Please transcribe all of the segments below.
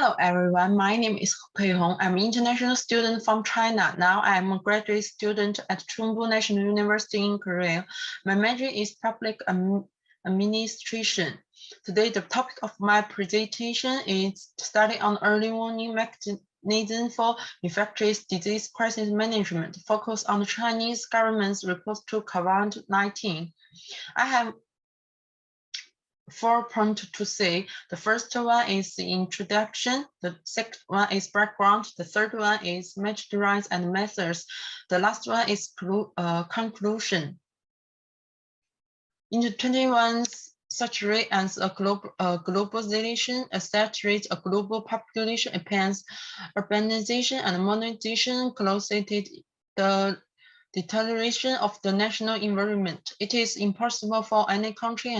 Hello everyone, my name is Pei Hong. I'm an international student from China. Now I'm a graduate student at Chungbu National University in Korea. My major is public administration. Today, the topic of my presentation is study on early warning mechanism for infectious disease crisis management, focus on the Chinese government's response to COVID-19. I have 4 points to say. The first one is the introduction, the second one is background, the third one is methods and methods, the last one is conclusion. In the 21 century, as a globalization accelerates, a global population expands, urbanization and modernization accelerated the deterioration of the national environment. It is impossible for any country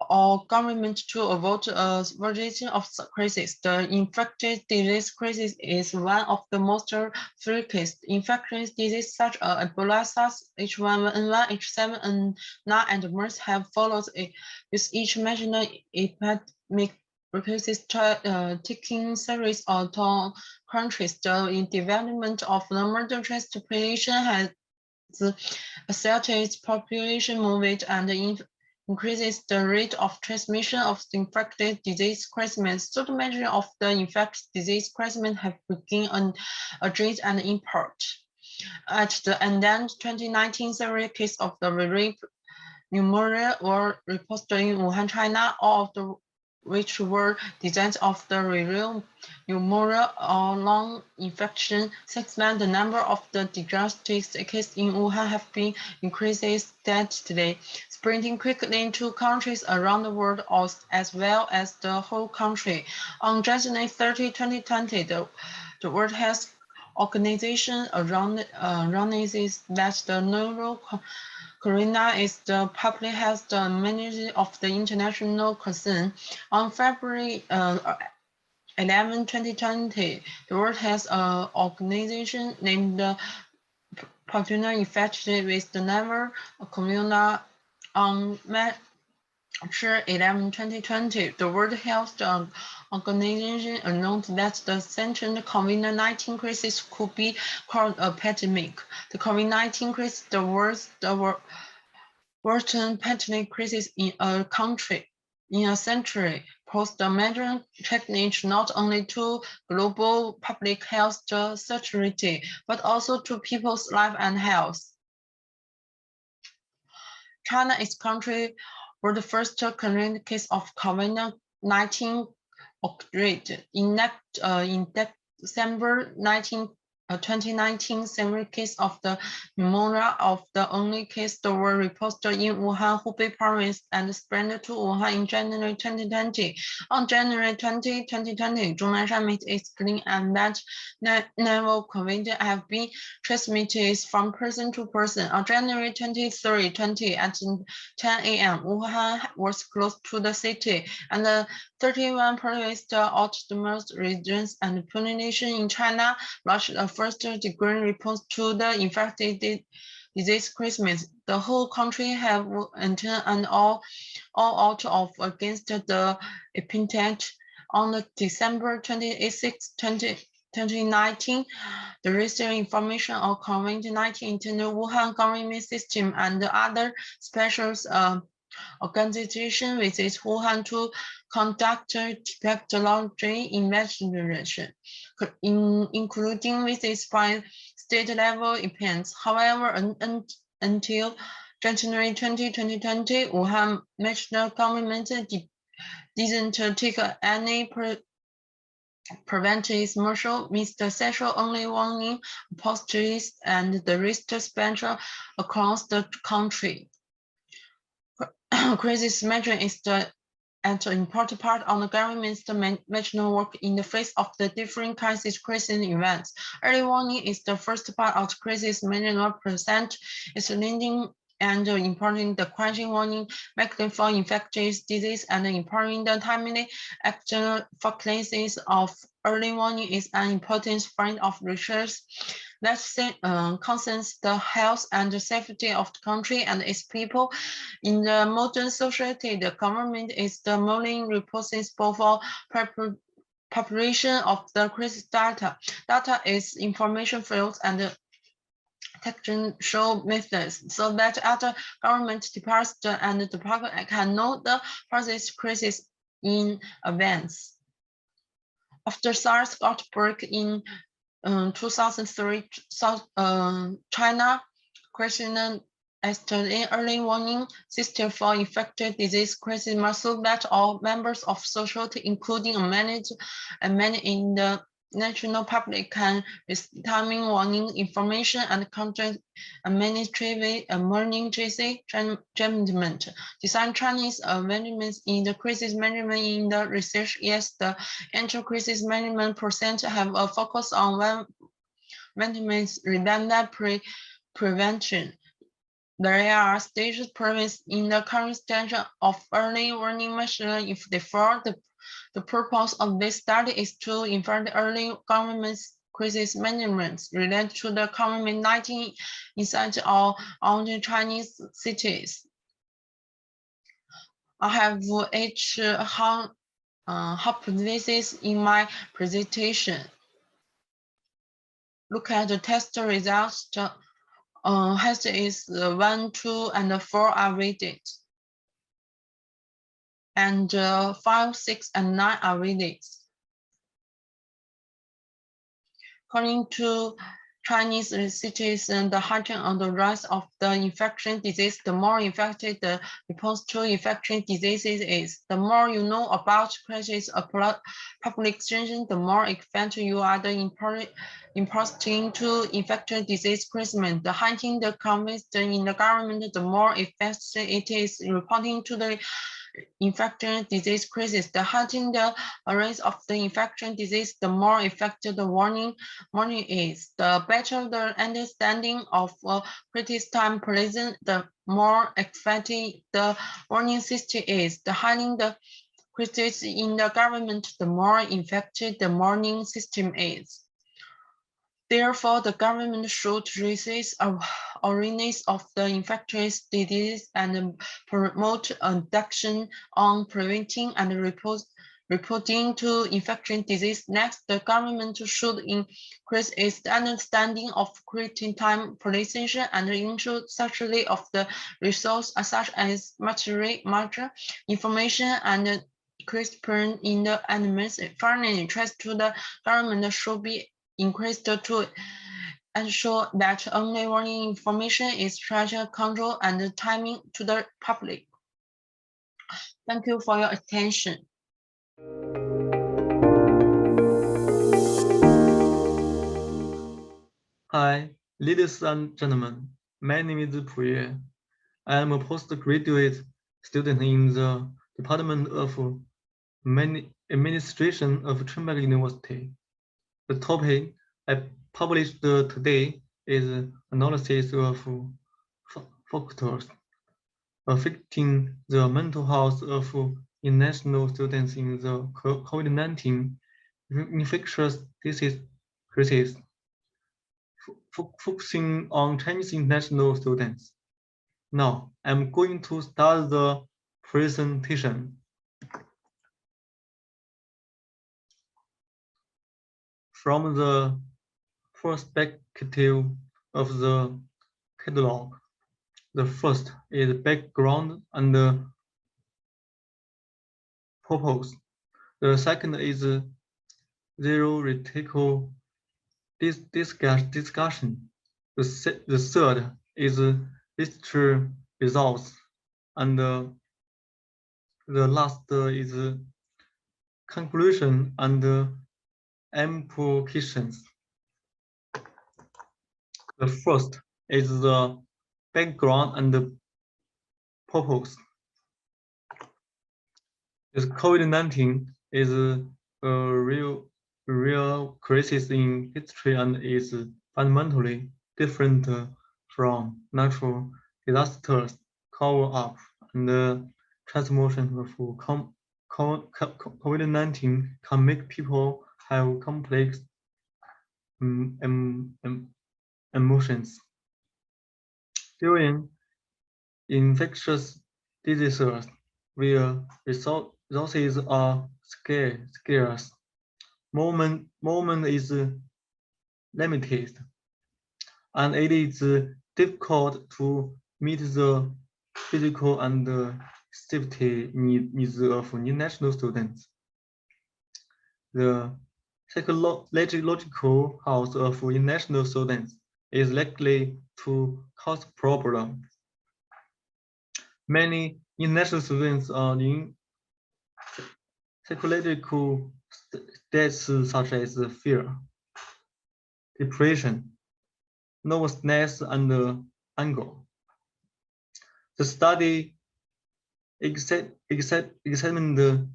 or government to avoid a version of the crisis. The infectious disease crisis is one of the most frequent infectious diseases such as Ebola, SARS, H1N1, H7N9, and MERS have followed with each national epidemic replaces taking series of countries. The development of the modern transportation has accelerated population movement and increases the rate of transmission of the infectious disease crisis. So the measure of the infectious disease crisis have begun addressed and import. At the end of 2019, several cases of the rare pneumonia were reported in Wuhan, China, all of the which were designs of the rare pneumonia or lung infection. Since then, the number of the diagnostic cases in Wuhan have been increasing steadily, spreading quickly into countries around the world as well as the whole country. On January 30, 2020, the World Health Organization announced that the novel corona is the public health emergency of the international concern. On February 11, 2020, the World Health Organization named the population infected with the novel corona on March 11, 2020. The World Health Organization announced that the second COVID-19 crisis could be called a pandemic. The COVID-19 crisis, the worst pandemic crisis in a country in a century, posed a major challenge not only to global public health security, but also to people's life and health. China is country where the first current case of COVID-19 occurred in December 2019, several cases of the pneumonia of the only case that were reported in Wuhan, Hubei province and spread to Wuhan in January 2020. On January 20, 2020, Zhongnanshan made its claim and that novel COVID have been transmitted from person to person. On January 23, 20 at 10 a.m., Wuhan was close to the city, and the 31 provinces autonomous regions and population in China launched a first-degree response to the infected disease crisis. The whole country have entered and all out of against the epidemic. On December 26, 2019, the recent information of COVID-19 into the Wuhan government system and the other special organization visits Wuhan to conduct bacteriology investigation, including visits by state-level events. However, until January 20, 2020, Wuhan national government didn't take any preventive measures, Mr. Sexual only warning posters and the risk spectrum across the country. Crisis management is an important part of the government's management work in the face of the different crisis events. Early warning is the first part of the crisis management present. It's leading and improving the crisis warning mechanism for infectious disease and improving the timely action for cases of early warning is an important field of research that concerns the health and the safety of the country and its people. In the modern society, the government is the main responsible for population of the crisis data. Data is information fields and detection methods so that other government departments and the public can know the process crisis in advance. After SARS outbreak in 2003, China created an early warning system for infectious disease crisis so that all members of society, including many in the national public, can receive timely warning information and contact administrative emergency management. Design Chinese management in the crisis management in the research. Yes, the inter-crisis management percent have a focus on management redundant prevention. There are stages promised in the current stage of early warning measures. If therefore the purpose of this study is to inform early government crisis management related to the COVID-19 inside or on the Chinese cities. I have each hypothesis in my presentation. Look at the test results. Test is 1, 2, and 4 are weighted, and 5, 6, and 9 are weighted. According to Chinese cities and the heighten on the rise of the infection disease, the more infected the response to infection diseases is. The more you know about crisis of public situation, the more effective you are in imposting to infectious disease management. The heightening the confidence in the government, the more effective it is reporting to the infectious disease crisis. The heightening the rate of the infection disease, the more effective the warning is. The better the understanding of crisis time present, the more effective the warning system is. The hiding the crisis in the government, the more effective the warning system is. Therefore, the government should resist awareness of the infectious disease and promote action on preventing and reporting to infection disease. Next, the government should increase its understanding of creating time prevention and ensure successfully of the resource such as material information and CRISPR in the animals. Finally, trust to the government should be increased to ensure that only warning information is treasure control and timing to the public. Thank you for your attention. Hi, ladies and gentlemen. My name is Puye. I am a postgraduate student in the Department of Administration of Tsinghua University. The topic I published today is analysis of factors affecting the mental health of international students in the COVID-19 infectious disease crisis, focusing on Chinese international students. Now, I'm going to start the presentation. From the perspective of the catalog, the first is background and purpose. The second is theoretical discussion. The third is research results, and the last is conclusion and implications. The first is the background and the purpose. This COVID-19 is a real crisis in history and is fundamentally different from natural disasters, cover-up, and transmission of COVID-19 can make people have complex emotions. During infectious diseases where resources are scarce, movement is limited, and it is difficult to meet the physical and safety needs of international students. The psychological health of international students is likely to cause problems. Many international students are in psychological states such as fear, depression, nervousness, and anger. The study examined the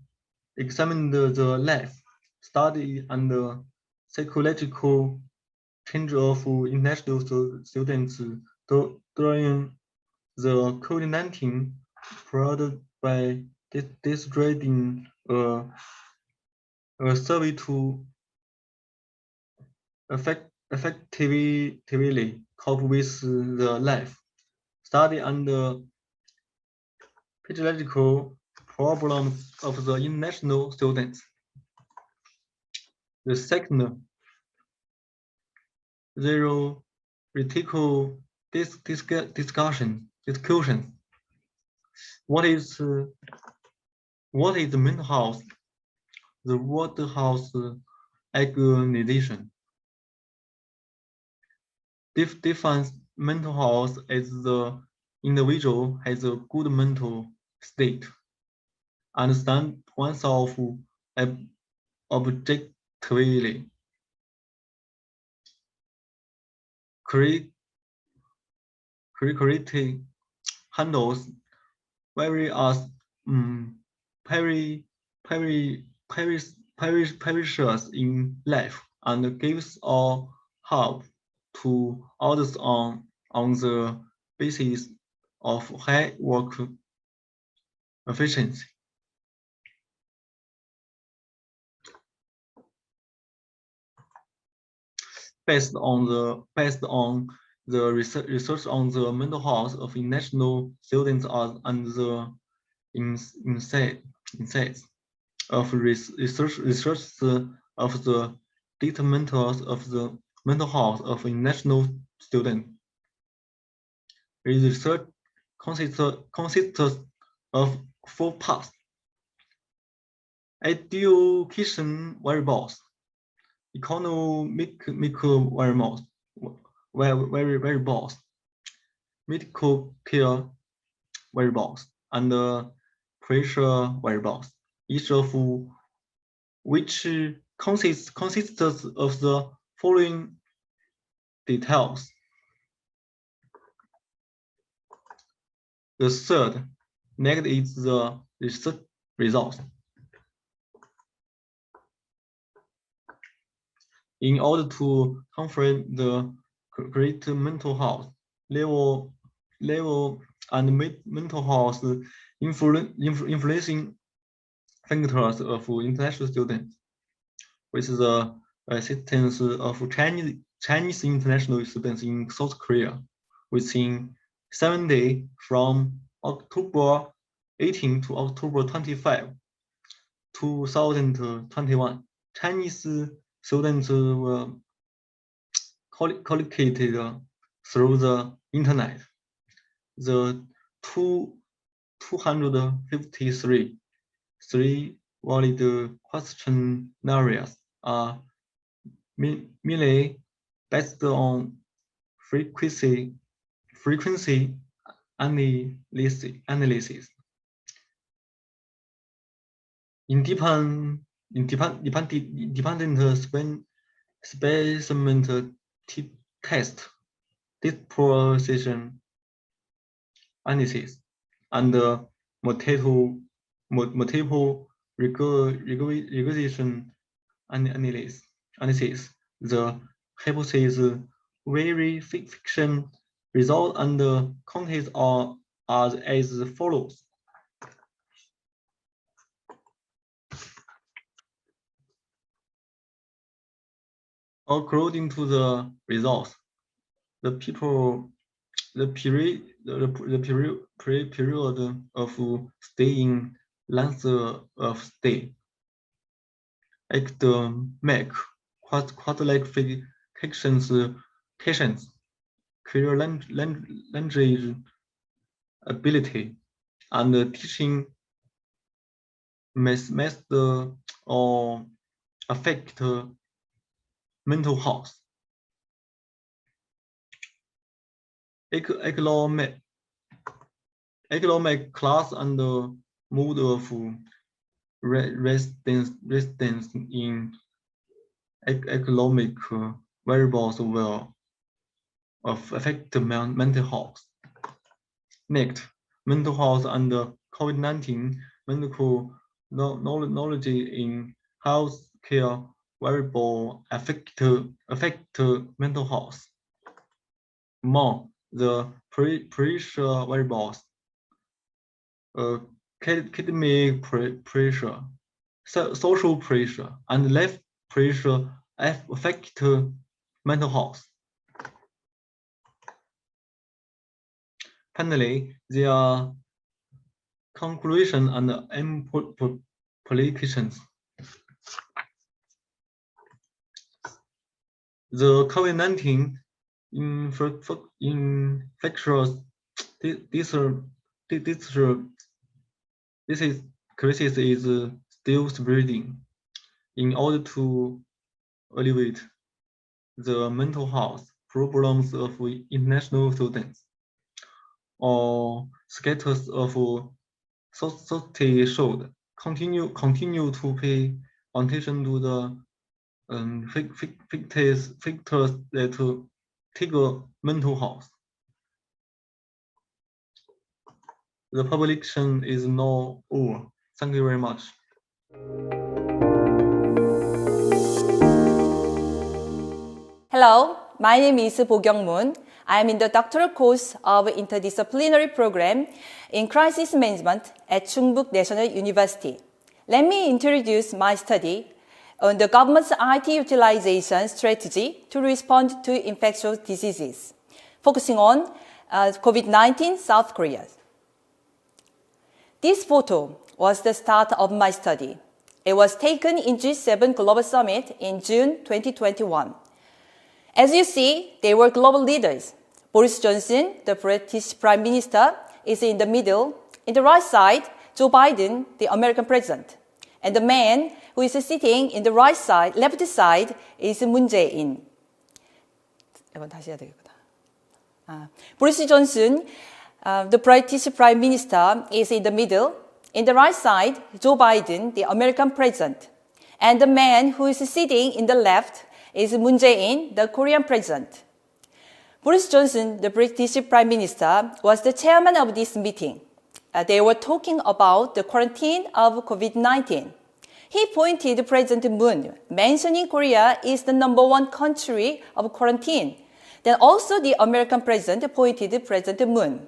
life, study, and psychological change of international students during the COVID-19 period by distributing a survey to effectively cope with the life, study, and pedagogical problems of the international students. The second, theoretical discussion. What is the mental health? The World Health Organization defines mental health as the individual has a good mental state, understand oneself objectively, correctly handles various perishes in life, and gives all help to others on the basis of high work efficiency. Based on the research on the mental health of international students and the insights of research of the determinants of the mental health of international students. Research consists of 4 parts: education variables, economic variables, medical care variables, and pressure variables, each of which consists of the following details. The third negative is the research results. In order to confirm the great mental health level and mental health influencing factors of international students, with the assistance of Chinese international students in South Korea, within 7 days from October 18 to October 25, 2021, Chinese students were collocated through the internet. The 253 valid questionnaires are merely based on frequency analysis. Independent specimen test, disposition analysis, and multiple regression analysis. The hypothesis verification result and contents are as follows. According to the results, the period of staying length of stay academic qualifications, clear language ability, and teaching method or affect mental health. Economic class and mode of residence in economic variables will affect mental health. Next, mental health and COVID-19 medical knowledge in healthcare variable affect mental health. Among the pressure variables, academic pressure, social pressure, and life pressure affect mental health. Finally, their conclusion and implications. The COVID-19 infectious disease crisis is still spreading. In order to alleviate the mental health problems of international students, or status of society should continue to pay attention to the factors that trigger mental health. The publication is now over. Thank you very much. Hello, my name is Bo-Kyung-moon. I am in the doctoral course of interdisciplinary program in crisis management at Chungbuk National University. Let me introduce my study on the government's IT utilization strategy to respond to infectious diseases, focusing on COVID-19 South Korea. This photo was the start of my study. It was taken in G7 Global Summit in June 2021. As you see, they were global leaders. Boris Johnson, the British Prime Minister, is in the middle. In the right side, Joe Biden, the American President. And the man who is sitting in the right side, left side, is Moon Jae-in. Boris Johnson, the British Prime Minister, is in the middle. In the right side, Joe Biden, the American President. And the man who is sitting in the left is Moon Jae-in, the Korean President. Boris Johnson, the British Prime Minister, was the chairman of this meeting. They were talking about the quarantine of COVID-19. He pointed President Moon, mentioning Korea is the #1 country of quarantine. Then also the American President pointed President Moon.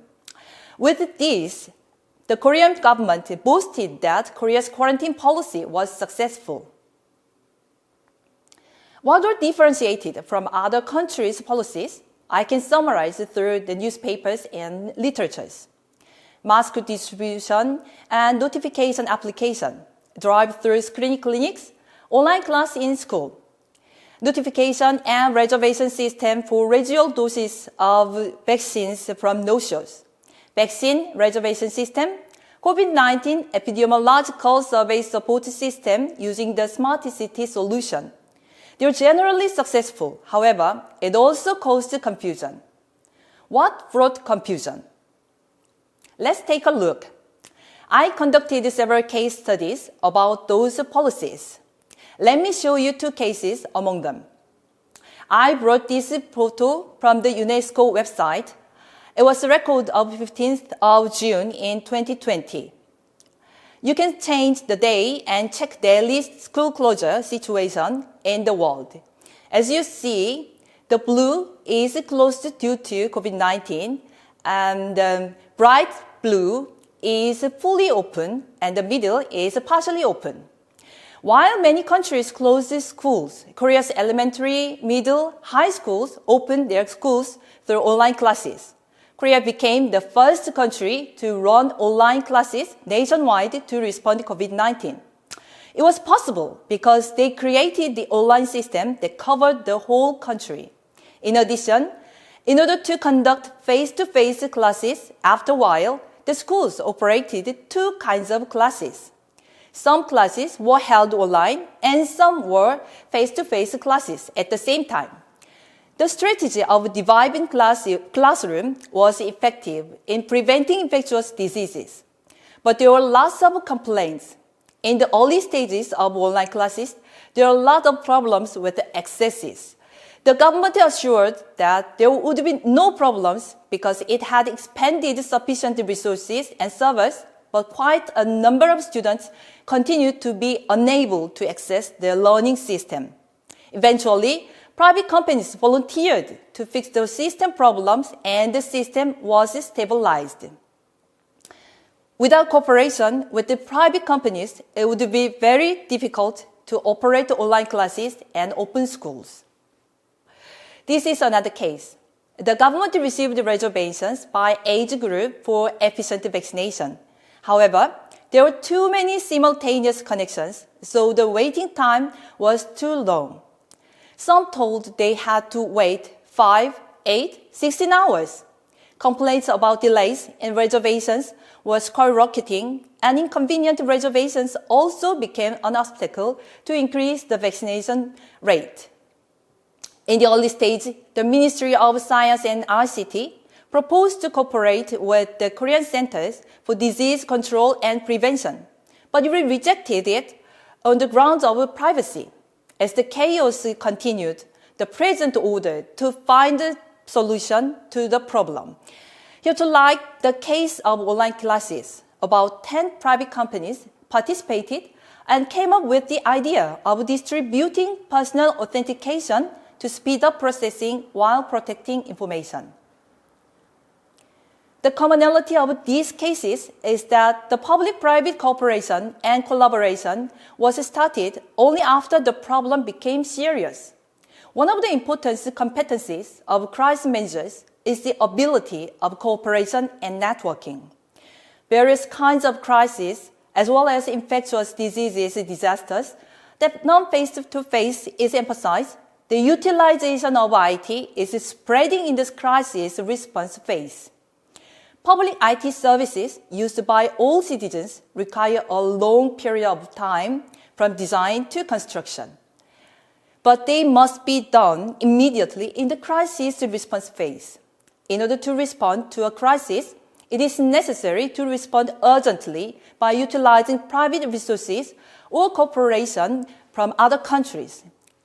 With this, the Korean government boasted that Korea's quarantine policy was successful. What were differentiated from other countries' policies? I can summarize through the newspapers and literatures. Mask distribution and notification application, drive-through screening clinics, online class in school, notification and reservation system for residual doses of vaccines from no-shows, vaccine reservation system, COVID-19 epidemiological survey support system using the Smart City solution. They were generally successful. However, it also caused confusion. What brought confusion? Let's take a look. I conducted several case studies about those policies. Let me show you 2 cases among them. I brought this photo from the UNESCO website. It was a record of 15th of June in 2020. You can change the day and check daily school closure situation in the world. As you see, the blue is closed due to COVID-19, and bright blue is fully open, and the middle is partially open. While many countries closed schools, Korea's elementary, middle, high schools opened their schools through online classes. Korea became the first country to run online classes nationwide to respond to COVID-19. It was possible because they created the online system that covered the whole country. In addition, in order to conduct face-to-face classes, after a while, the schools operated two kinds of classes. Some classes were held online and some were face-to-face classes at the same time. The strategy of dividing classroom was effective in preventing infectious diseases. But there were lots of complaints. In the early stages of online classes, there are a lot of problems with accesses. The government assured that there would be no problems because it had expended sufficient resources and servers, but quite a number of students continued to be unable to access the learning system. Eventually, private companies volunteered to fix the system problems and the system was stabilized. Without cooperation with the private companies, it would be very difficult to operate online classes and open schools. This is another case. The government received reservations by age group for efficient vaccination. However, there were too many simultaneous connections, so the waiting time was too long. Some told they had to wait 5, 8, 16 hours. Complaints about delays in reservations were skyrocketing, and inconvenient reservations also became an obstacle to increase the vaccination rate. In the early stage, the Ministry of Science and ICT proposed to cooperate with the Korean Centers for Disease Control and Prevention, but we rejected it on the grounds of privacy. As the chaos continued, the president ordered to find a solution to the problem. Here to like the case of online classes, about 10 private companies participated and came up with the idea of distributing personal authentication to speed up processing while protecting information. The commonality of these cases is that the public-private cooperation and collaboration was started only after the problem became serious. One of the important competencies of crisis managers is the ability of cooperation and networking. Various kinds of crises, as well as infectious diseases disasters, that non-face-to-face is emphasized. The utilization of IT is spreading in this crisis response phase. Public IT services used by all citizens require a long period of time from design to construction. But they must be done immediately in the crisis response phase. In order to respond to a crisis, it is necessary to respond urgently by utilizing private resources or cooperation from other countries.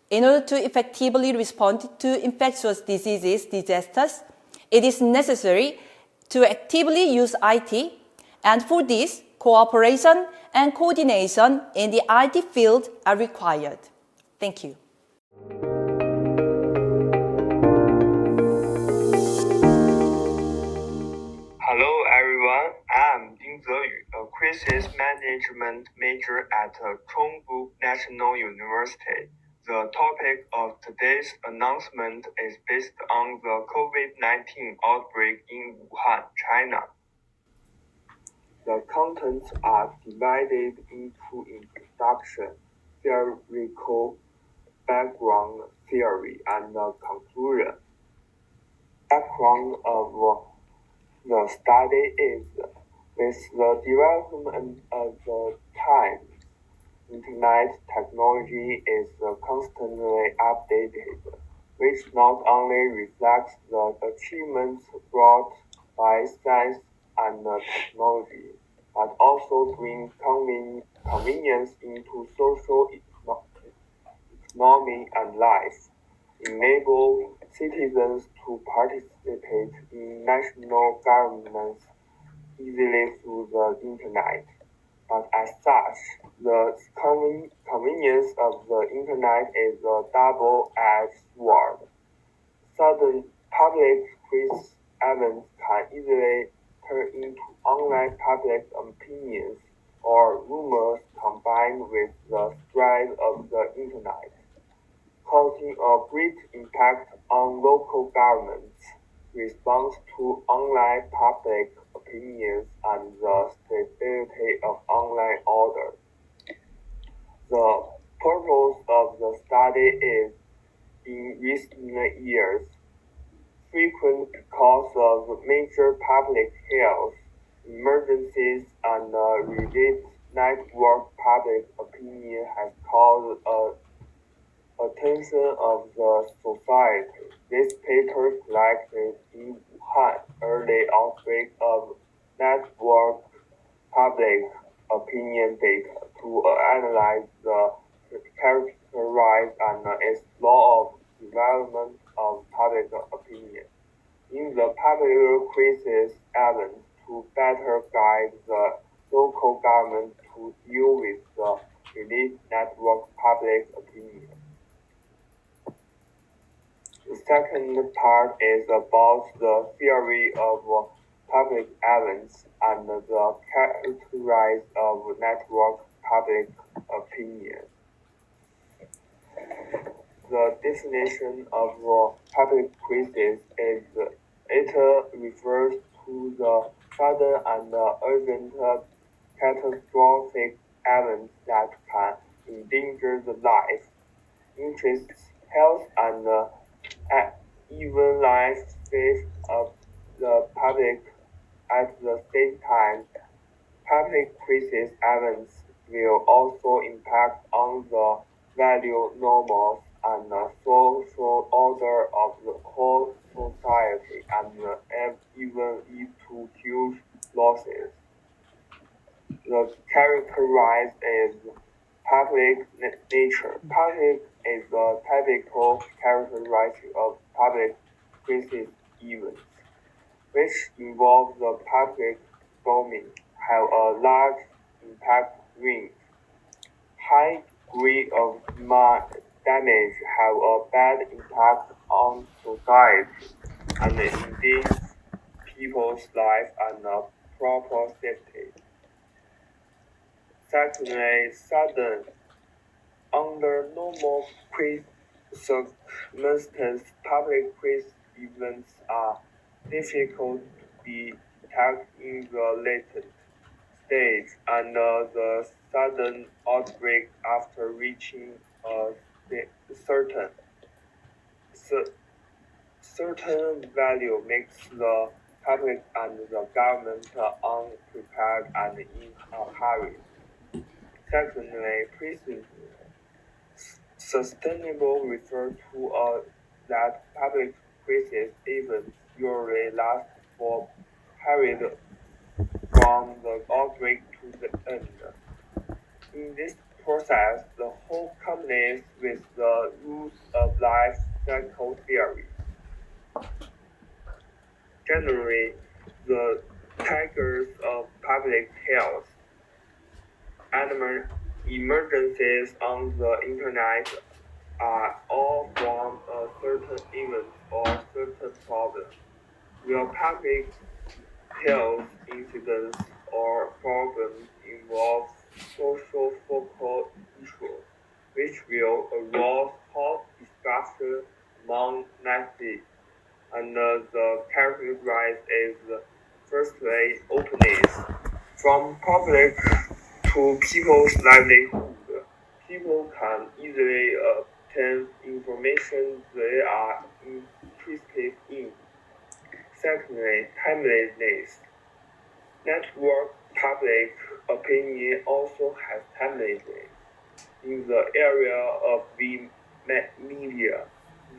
In order to effectively respond to infectious diseases disasters, it is necessary to actively use IT, and for this, cooperation and coordination in the IT field are required. Thank you. Hello everyone, I'm Ding Zeyu, a crisis management major at Chongbu National University. The topic of today's announcement is based on the COVID-19 outbreak in Wuhan, China. The contents are divided into introduction, theoretical background theory, and conclusion. Background of the study is, with the development of the time, Internet technology is constantly updated, which not only reflects the achievements brought by science and technology, but also brings convenience into social economy and life, enable citizens to participate in national governance easily through the Internet. But as such, the convenience of the Internet is a double-edged sword. Sudden public quiz events can easily turn into online public opinions or rumors combined with the spread of the Internet, causing a great impact on local governments' response to online public opinions and the stability of online order. study is, in recent years, frequent because of major public health emergencies and related network public opinion has called attention of the society. This paper collected in Wuhan early outbreak of network public opinion data to analyze the characterize and its law of development of public opinion. In the public crisis event to better guide the local government to deal with the related network public opinion. The second part is about the theory of public events and the characterize of network public opinion. The definition of public crisis is it refers to the sudden and urgent catastrophic events that can endanger the life, interests, health, and even life safety of the public. At the same time, public crisis events will also impact on the value norms and social order of the whole society and even lead to huge losses. The characterized is public nature. Public is the typical characteristic of public crisis events, which involve the public domain, have a large impact range, high degree of damage, have a bad impact on society, and indeed people's life and proper safety. Secondly, sudden, under normal circumstances, public crisis events are difficult to be detected in the latent stage, and the sudden outbreak after reaching a certain value makes the public and the government unprepared and in a hurry. Secondly, sustainable refers to that public crisis events usually last for period from the outbreak to the end. In this process, the whole combines with the rules of life cycle theory. Generally, the triggers of public health and emergencies on the internet are all from a certain event or certain problem. The public health incidents or problems involve social focal issues, which will arouse hot discussion among nations. And the characterized is firstly openness. From public to people's livelihood, people can easily obtain information they are interested in. Secondly, timeliness. Network public opinion also has timeliness. In the area of the media,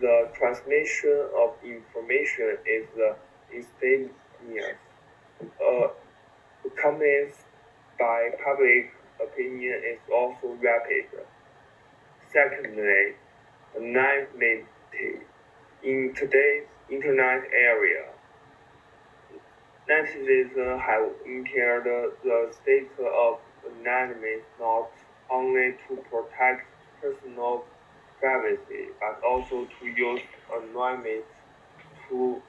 the transmission of information is instantaneous. Comments by public opinion is also rapid. Secondly, anonymity. In today's internet area, netizens have entered the state of anonymity not only to protect personal privacy, but also to use anonymity to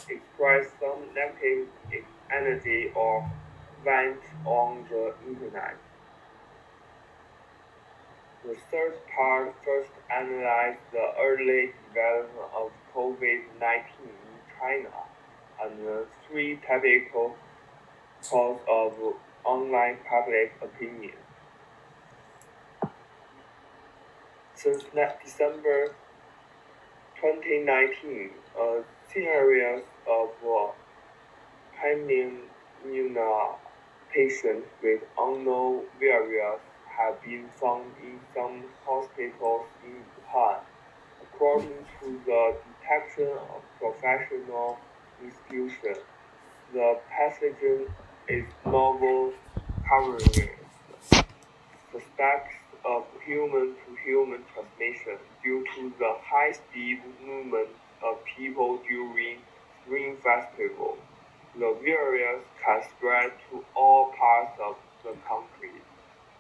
express some negative energy or vent on the internet. The third part first analyzed the early development of COVID-19 in China and the three typical causes of online public opinion. Since December 2019, a series of pneumonia patients with unknown virus have been found in some hospitals in Wuhan. According to the detection of professional institution, the pathogen is novel coronavirus, suspects of human-to-human transmission due to the high-speed movement of people during Spring Festival. The virus can spread to all parts of the country.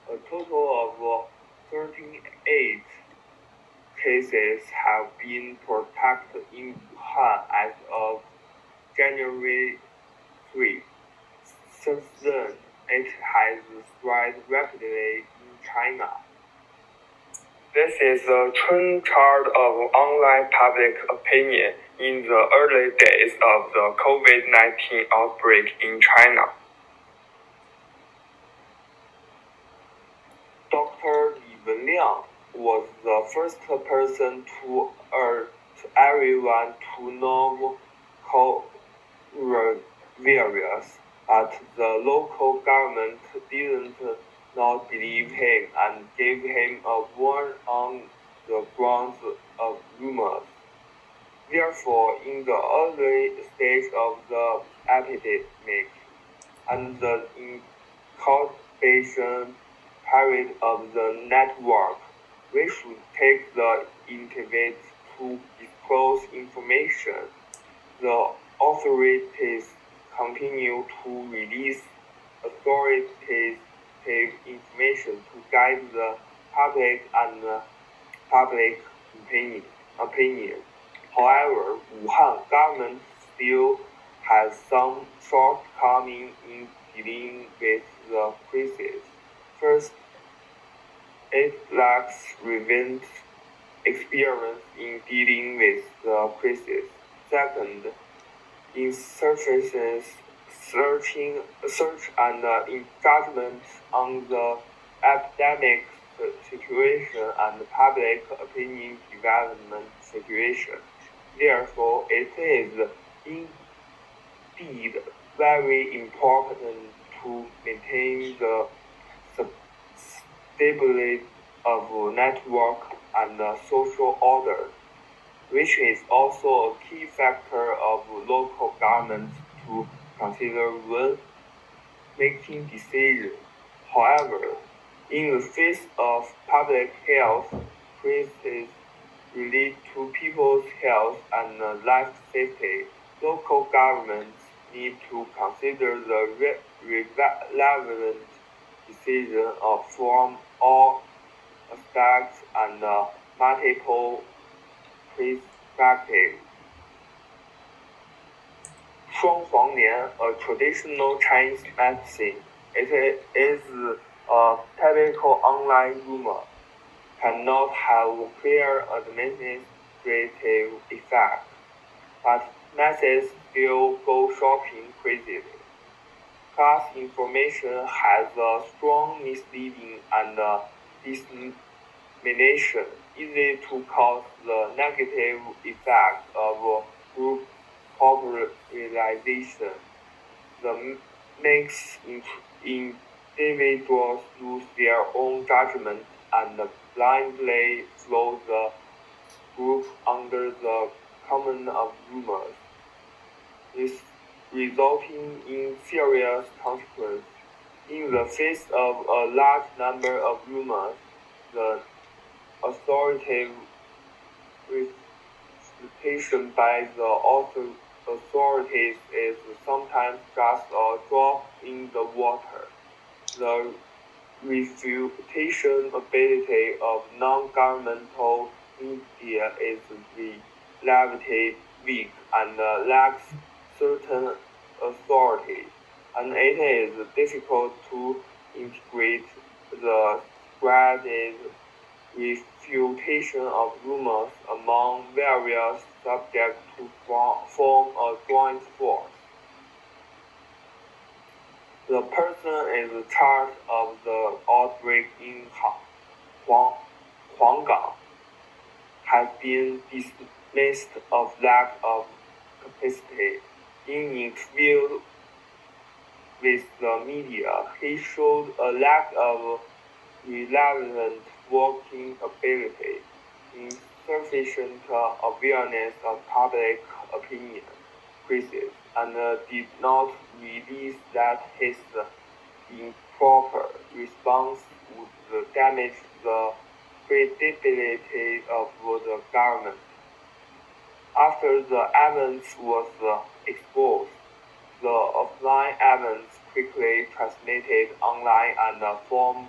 A total of 38 cases have been detected in Wuhan as of January 3. Since then, it has spread rapidly in China. This is a trend chart of online public opinion in the early days of the COVID-19 outbreak in China. Dr. Li Wenliang was the first person to urge everyone to know coronavirus, but the local government didn't not believe him and gave him a warning on the grounds of rumors. Therefore, in the early stage of the epidemic and the incubation period of the network, we should take the initiative to disclose information. The authorities continue to release authoritative information to guide the public and public opinion. However, Wuhan government still has some shortcomings in dealing with the crisis. First, it lacks relevant experience in dealing with the crisis. Second, insufficient search and judgment on the epidemic situation and public opinion development situation. Therefore, it is indeed very important to maintain the stability of network and social order, which is also a key factor of local governments to consider when making decisions. However, in the face of public health crises related to people's health and life safety, local governments need to consider the relevant decision from all aspects and multiple perspectives. 双黄连, a traditional Chinese medicine, it is a typical online rumor, cannot have clear administrative effect, but masses still go shopping crazily. Plus, information has a strong misleading and dissemination, easy to cause the negative effect of group popularization. The makes individuals lose their own judgment and blindly follow the group under the command of rumors. This resulting in serious consequences. In the face of a large number of rumors, the authoritative reputation by the authorities is sometimes just a drop in the water. The refutation ability of non-governmental media is relatively weak and lacks certain authority, and it is difficult to integrate the spreaded refutation of rumors among various subjects to form a joint force. The person in charge of the outbreak in Huanggang has been dismissed of lack of capacity. In interview with the media, he showed a lack of relevant working ability, insufficient awareness of public opinion crisis, and did not release that his improper response would damage the credibility of the government. After the evidence was exposed, the offline evidence quickly transmitted online and formed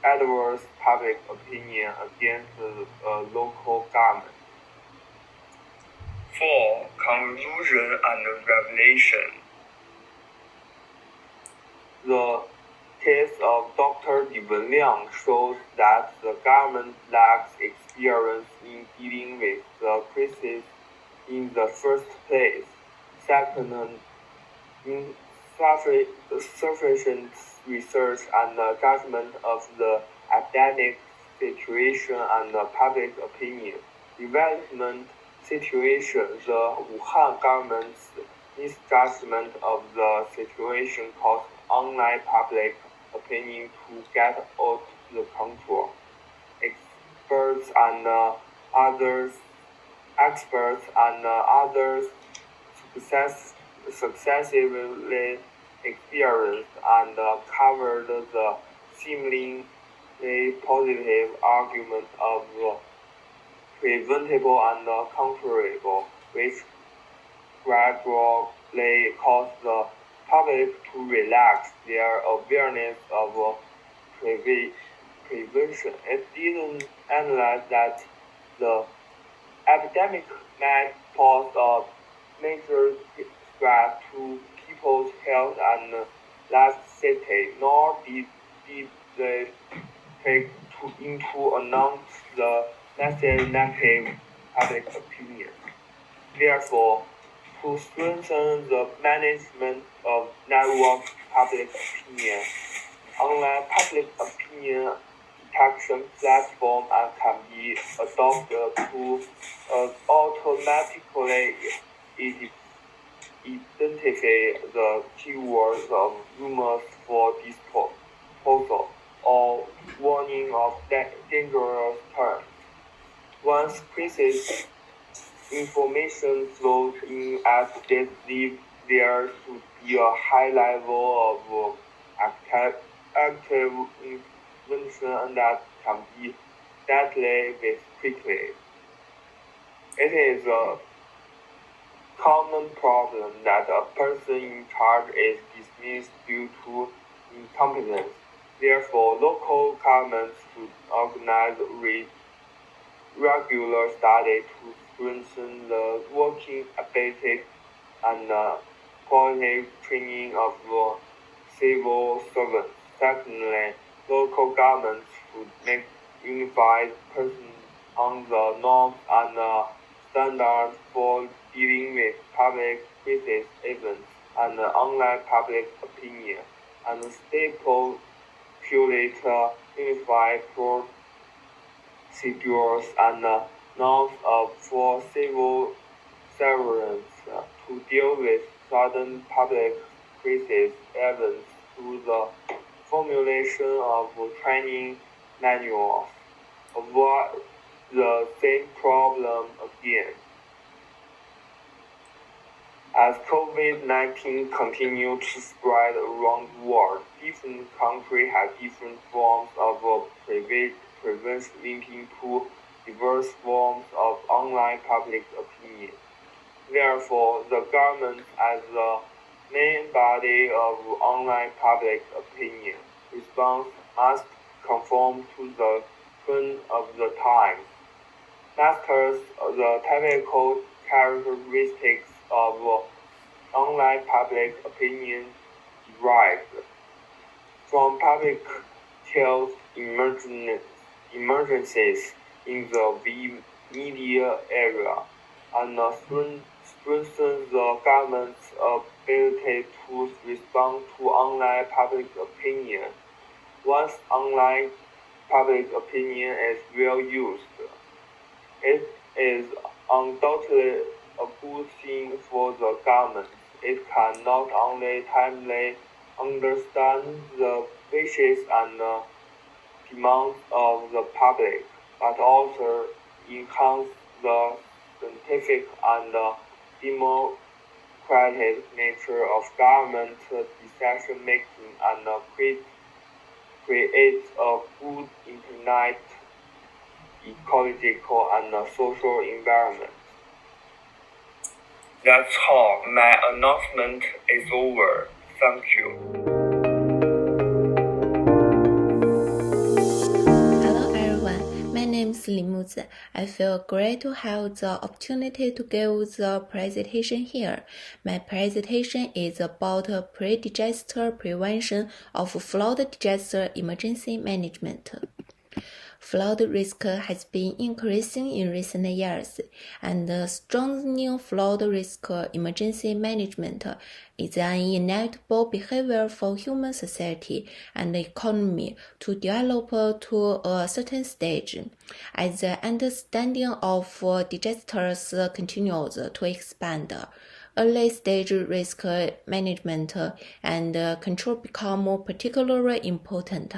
adverse public opinion against the local government. 4. Conclusion and revelation. The case of Dr. Li Wenliang shows that the government lacks experience in dealing with the crisis in the first place. Second, insufficient research and judgment of the epidemic situation and public opinion. Development situation. The Wuhan government's misjudgment of the situation caused online public opinion to get out of control. Experts and others successively experienced and covered the seemingly positive argument of preventable and controllable, which gradually caused the public to relax their awareness of prevention. It didn't analyze that the epidemic might pose a major threat to people's health and life safety, nor did they take into account the necessary negative public opinion. Therefore, to strengthen the management of network public opinion, online public opinion detection platform can be adopted to automatically identify the keywords of rumors for disposal or warning of dangerous terms. Once crisis information flows in at this level, there should be a high level of active intervention that can be dealt with quickly. It is a common problem that a person in charge is dismissed due to incompetence. Therefore, local governments should organize regular study to strengthen the working ability and quality training of civil servants. Secondly, local governments should make unified person on the norms and standards for dealing with public crisis events and online public opinion, and stipulate unified procedures and norms for civil servants to deal with sudden public crisis events through the formulation of training manuals. Avoid the same problem again. As COVID-19 continues to spread around the world, different countries have different forms of prevention linking to diverse forms of online public opinion. Therefore, the government as the main body of online public opinion response must conform to the trend of the times. Masters the typical characteristics of online public opinion derived from public health emergencies in the media area, and strengthen the government's ability to respond to online public opinion. Once online public opinion is well used, It is undoubtedly a good thing for the government. It can not only timely understand the wishes and demands of the public, but also enhance the scientific and democratic nature of government decision making and create a good internet ecological and social environment. That's all. My announcement is over. Thank you. Hello everyone, my name is Li Muzi. I feel great to have the opportunity to give the presentation here. My presentation is about pre-disaster prevention of flood disaster emergency management. Flood risk has been increasing in recent years, and strengthening flood risk emergency management is an inevitable behavior for human society and economy to develop to a certain stage. As the understanding of disasters continues to expand, early stage risk management and control become particularly important,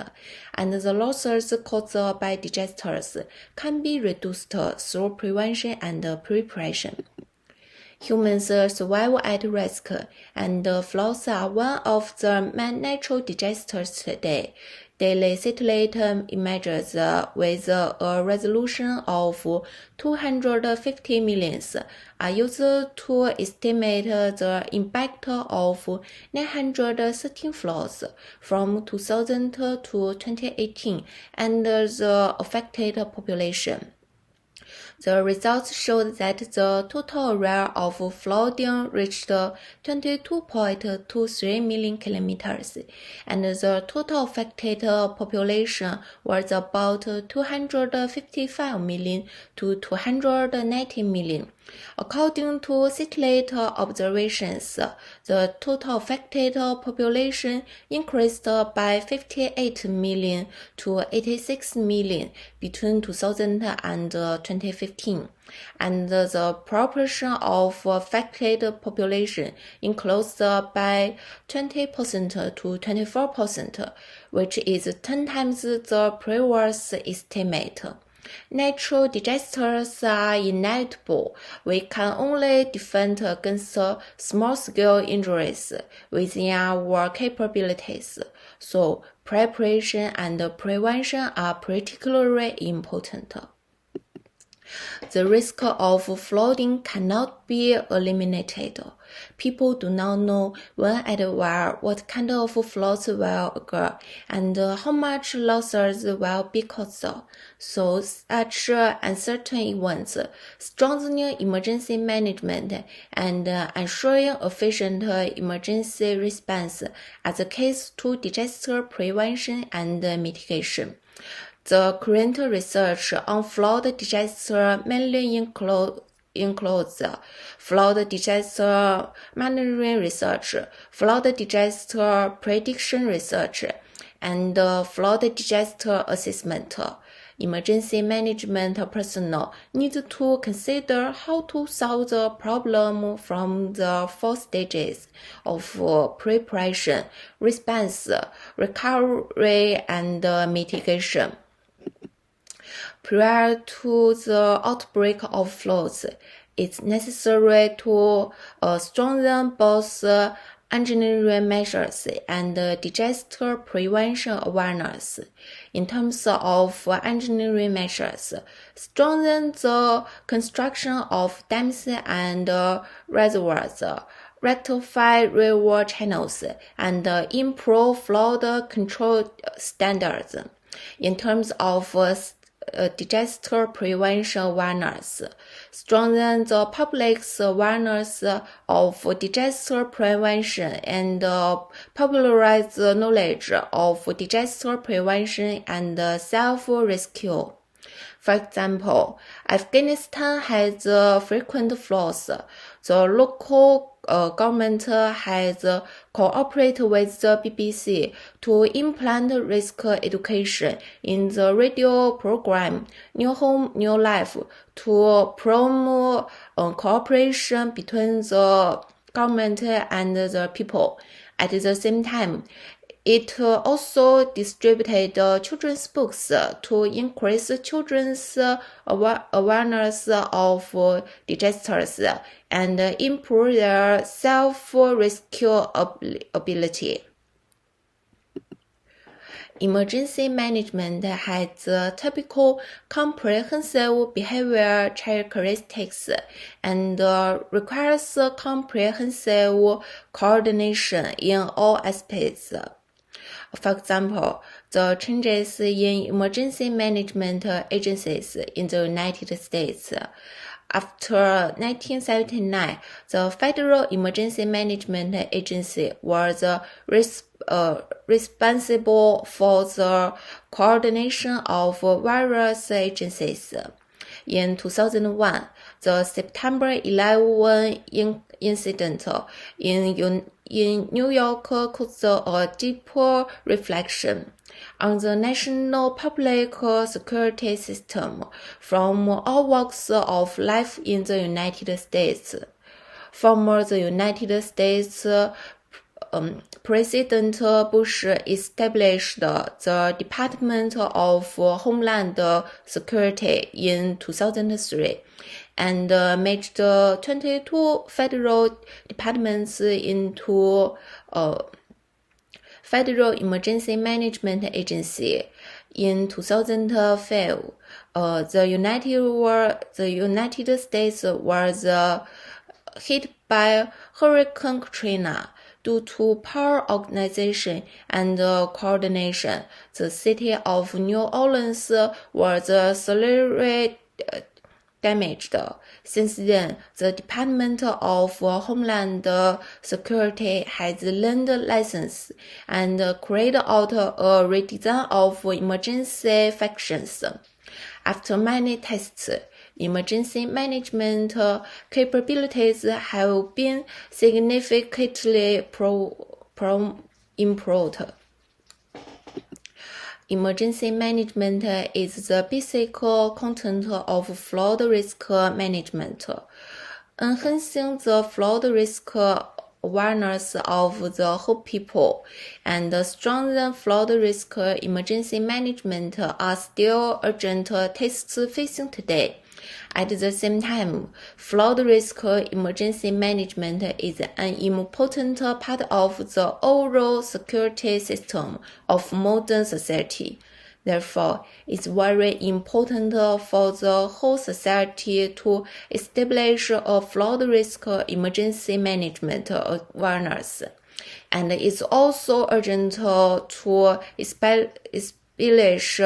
and the losses caused by disasters can be reduced through prevention and preparation. Humans survive at risk, and floods are one of the main natural disasters today. Daily satellite images with a resolution of 250 million are used to estimate the impact of 913 floods from 2000 to 2018 and the affected population. The results showed that the total area of flooding reached 22.23 million kilometers, and the total affected population was about 255 million to 290 million. According to satellite observations, the total affected population increased by 58 million to 86 million between 2000 and 2015, and the proportion of affected population increased by 20% to 24%, which is 10 times the previous estimate. Natural disasters are inevitable. We can only defend against small-scale injuries within our capabilities, so preparation and prevention are particularly important. The risk of flooding cannot be eliminated. People do not know when and where what kind of floods will occur and how much losses will be caused. So such uncertain events, strengthening emergency management and ensuring efficient emergency response are the keys to disaster prevention and mitigation. The current research on flood disaster mainly includes flood disaster monitoring research, flood disaster prediction research, and flood disaster assessment. Emergency management personnel need to consider how to solve the problem from the 4 stages of preparation, response, recovery, and mitigation. Prior to the outbreak of floods, it's necessary to strengthen both engineering measures and disaster prevention awareness. In terms of engineering measures, strengthen the construction of dams and reservoirs, rectify river channels, and improve flood control standards. In terms of disaster prevention awareness, strengthen the public's awareness of disaster prevention and popularize the knowledge of disaster prevention and self-rescue. For example, Afghanistan has frequent floods. The local government has cooperated with the BBC to implant risk education in the radio program New Home, New Life to promote cooperation between the government and the people. At the same time, it also distributed children's books to increase children's awareness of disasters and improve their self-rescue ability. Emergency management has typical comprehensive behavior characteristics and requires comprehensive coordination in all aspects. For example, the changes in emergency management agencies in the United States. After 1979, the Federal Emergency Management Agency was responsible for the coordination of various agencies. In 2001, the September 11 incident in New York caused a deeper reflection on the national public security system from all walks of life in the United States. Former the United States President Bush established the Department of Homeland Security in 2003 and merged 22 federal departments into Federal Emergency Management Agency. In 2005, the United States was hit by Hurricane Katrina. Due to poor organization and coordination, the city of New Orleans was severely damaged. Since then, the Department of Homeland Security has learned lessons and carried out a redesign of emergency functions. After many tests, emergency management capabilities have been significantly improved. Emergency management is the basic content of flood risk management. Enhancing the flood risk awareness of the whole people and strengthen flood risk emergency management are still urgent tasks facing today. At the same time, flood risk emergency management is an important part of the overall security system of modern society. Therefore, it's very important for the whole society to establish a flood risk emergency management awareness. And it's also urgent to establish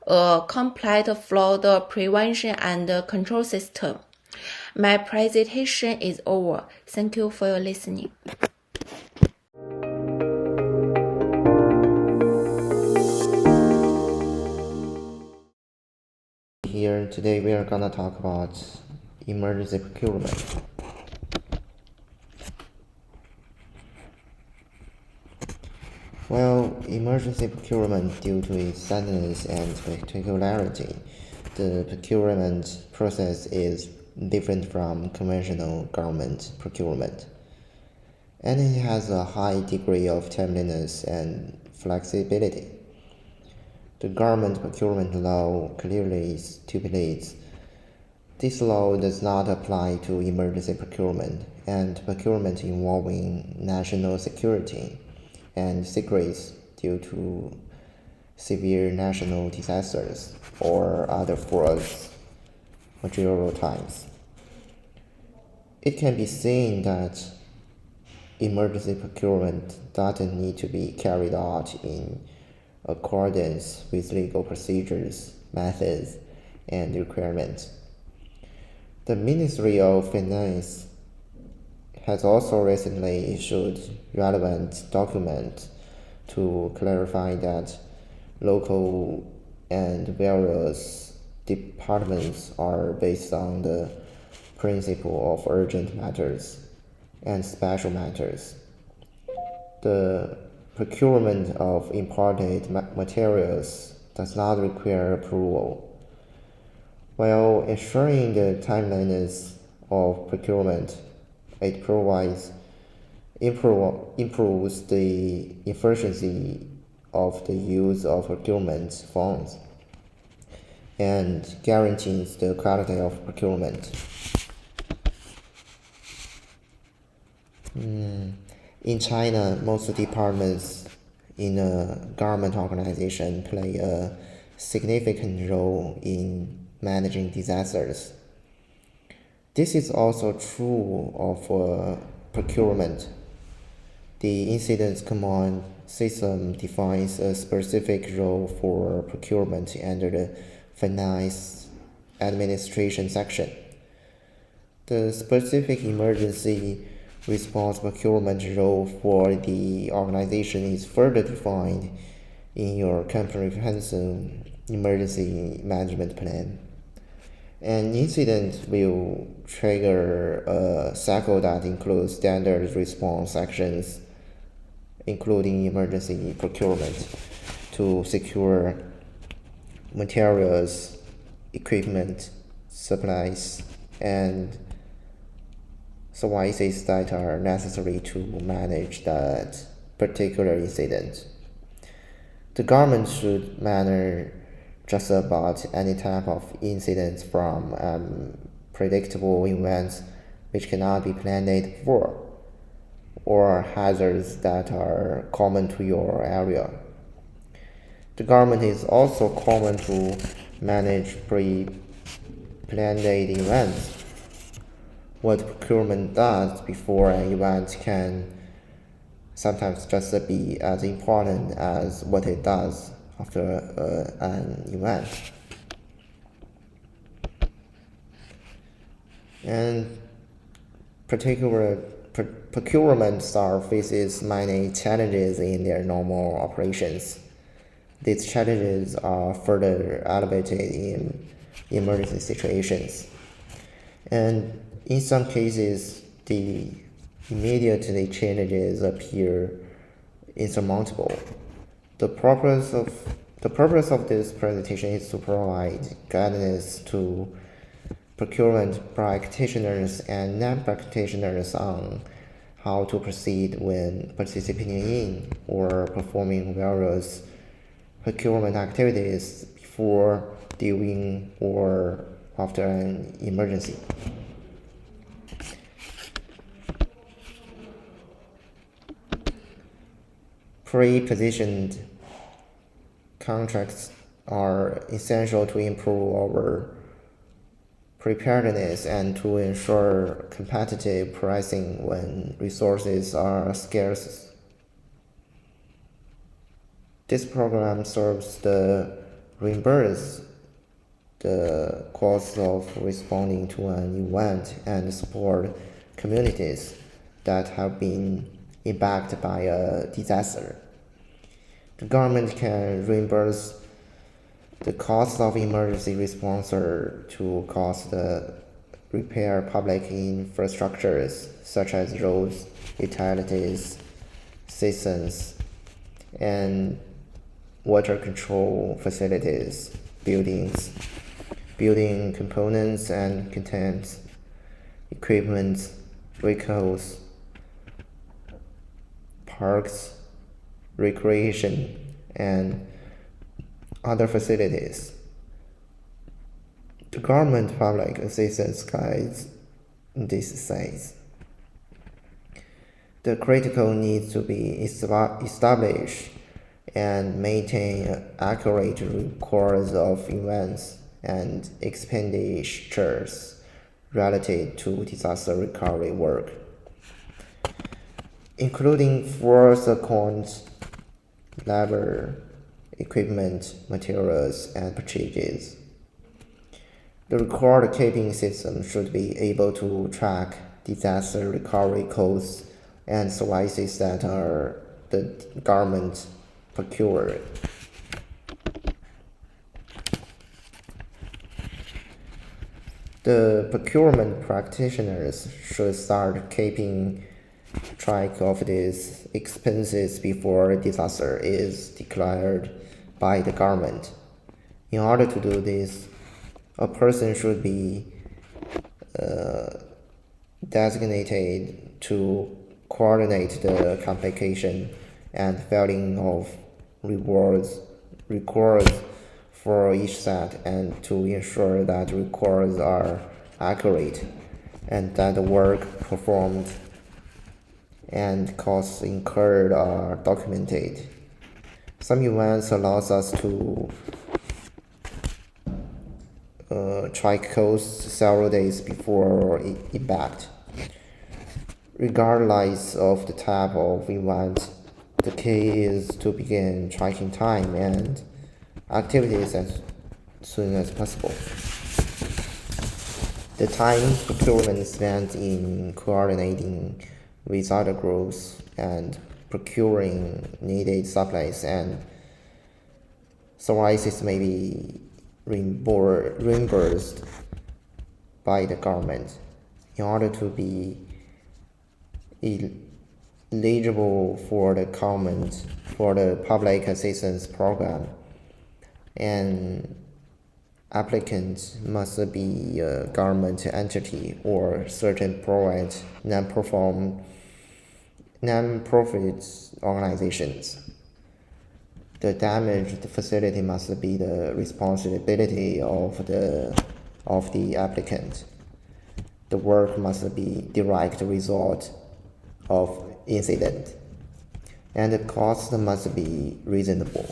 a complete flood prevention and control system. My presentation is over. Thank you for your listening. Here today we are gonna talk about emergency procurement. Well, emergency procurement, due to its suddenness and particularity, the procurement process is different from conventional government procurement, and it has a high degree of timeliness and flexibility. The government procurement law clearly stipulates this law does not apply to emergency procurement and procurement involving national security and secrets due to severe national disasters or other force majeure times. It can be seen that emergency procurement doesn't need to be carried out in accordance with legal procedures, methods, and requirements. The Ministry of Finance has also recently issued relevant documents to clarify that local and various departments are based on the principle of urgent matters and special matters. The procurement of imported materials does not require approval. While ensuring the timeliness of procurement, it improves the efficiency of the use of procurement funds and guarantees the quality of procurement. In China, most departments in a government organization play a significant role in managing disasters. This is also true of procurement. The Incident Command System defines a specific role for procurement under the Finance Administration section. The specific emergency response procurement role for the organization is further defined in your comprehensive emergency management plan. An incident will trigger a cycle that includes standard response actions, including emergency procurement, to secure materials, equipment, supplies, and services that are necessary to manage that particular incident. The government should manage just about any type of incidents, from predictable events which cannot be planned for, or hazards that are common to your area. The government is also common to manage pre-planned events. What procurement does before an event can sometimes just be as important as what it does after an event. And procurements faces many challenges in their normal operations. These challenges are further elevated in emergency situations. And in some cases, the immediate challenges appear insurmountable. The purpose of this presentation is to provide guidance to procurement practitioners and non-practitioners on how to proceed when participating in or performing various procurement activities before, during, or after an emergency. Pre-positioned contracts are essential to improve our preparedness and to ensure competitive pricing when resources are scarce. This program serves to reimburse the cost of responding to an event and support communities that have been impacted by a disaster. The government can reimburse the cost of emergency response or to cost the repair public infrastructures such as roads, utilities, systems, and water control facilities, buildings, building components and contents, equipment, vehicles, parks, recreation, and other facilities. The government public assistance guides this says the critical needs to be established and maintain accurate records of events and expenditures related to disaster recovery work, including force accounts, labor, equipment, materials, and purchases. The record-keeping system should be able to track disaster recovery costs and services that are the government procured. The procurement practitioners should start keeping track of these expenses before a disaster is declared by the government. In order to do this, a person should be designated to coordinate the complication and filing of records for each set, and to ensure that records are accurate and that the work performed and costs incurred are documented. Some events allows us to track costs several days before impact. Regardless of the type of event, the key is to begin tracking time and activities as soon as possible. The time procurement is spent in coordinating with other groups and procuring needed supplies and services may be reimbursed by the government. In order to be eligible for the public assistance program, an applicant must be a government entity or certain private non-profit organizations. The damaged facility must be the responsibility of the applicant. The work must be direct result of incident, and the cost must be reasonable.